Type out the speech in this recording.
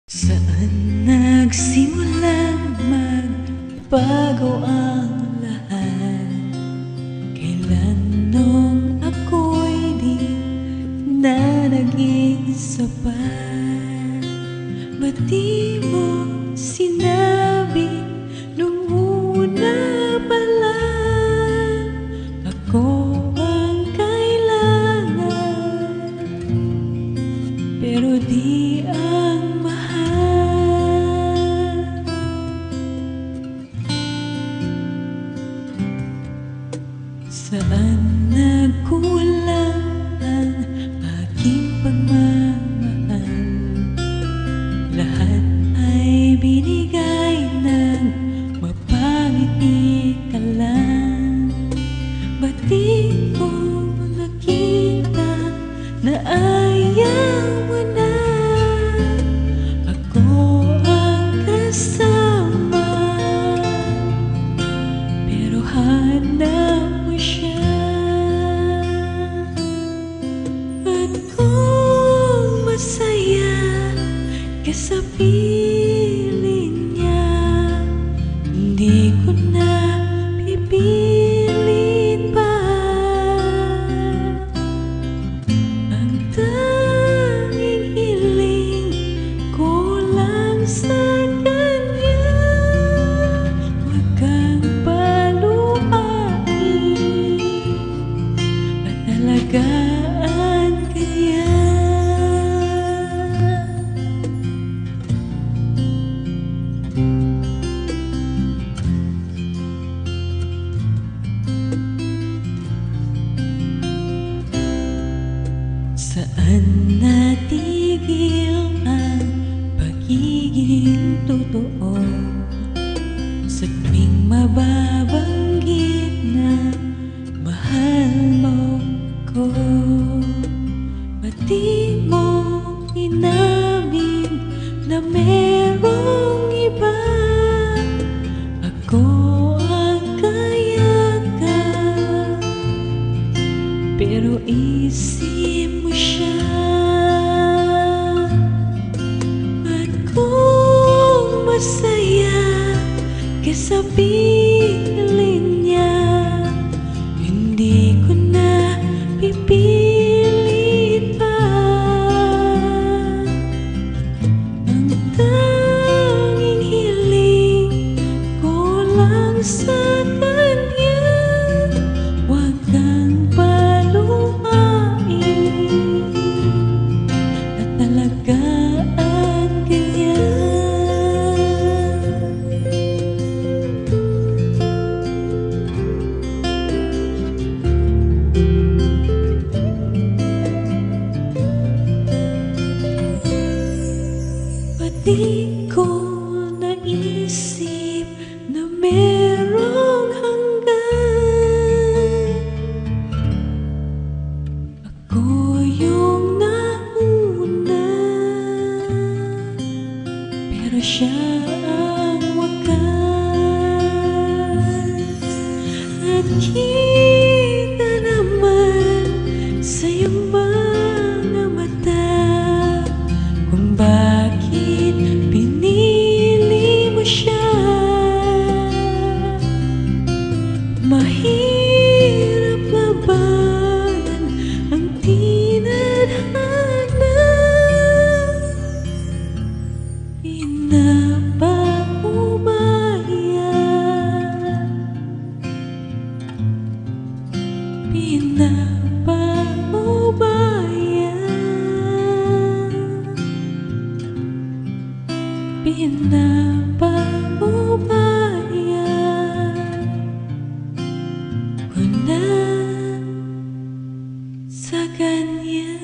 Saan nagsimulang magbago ang lahat? Kailan nung ako'y di na naging sapat? Ba't di mo sinabi nung una pa lang ako ang kailangan, pero di ang mahal? Saan nagkulang ang aking pagmamahal? Lahat ay binigay ng mapangiti ka lang. Ba't di ko nakita na ayaw mo na ako ang kasama, pero hanap mo siya? At kung masaya ka sa piling niya, hindi ko na pipilit pa. Ang tanging hiling ko lang sa kanya, huwag kang paluhain at alagaan ka niya. Saan natigil ang pagiging totoo? Sa tuwing mababanggit na mahal mo ko, ba't di mo inamin na merong iba? Ako ang kayagan, pero isip mo siya. At kung masaya ka sa piling niya, hindi ko na pipilit pa. Ang tanging hiling ko lang sa kanya, huwag kang paluhain at alagaan ka niya. Ba't di ko naisip na merong hanggan? Ako yung nauna, pero siya ang wakas. At kita naman sa iyong mga mata kung bakit pinili mo siya. Mahirap labanan ang tinadhana. Pinapaubaya, pinapaubaya, pinapaubaya ko na sa kanya.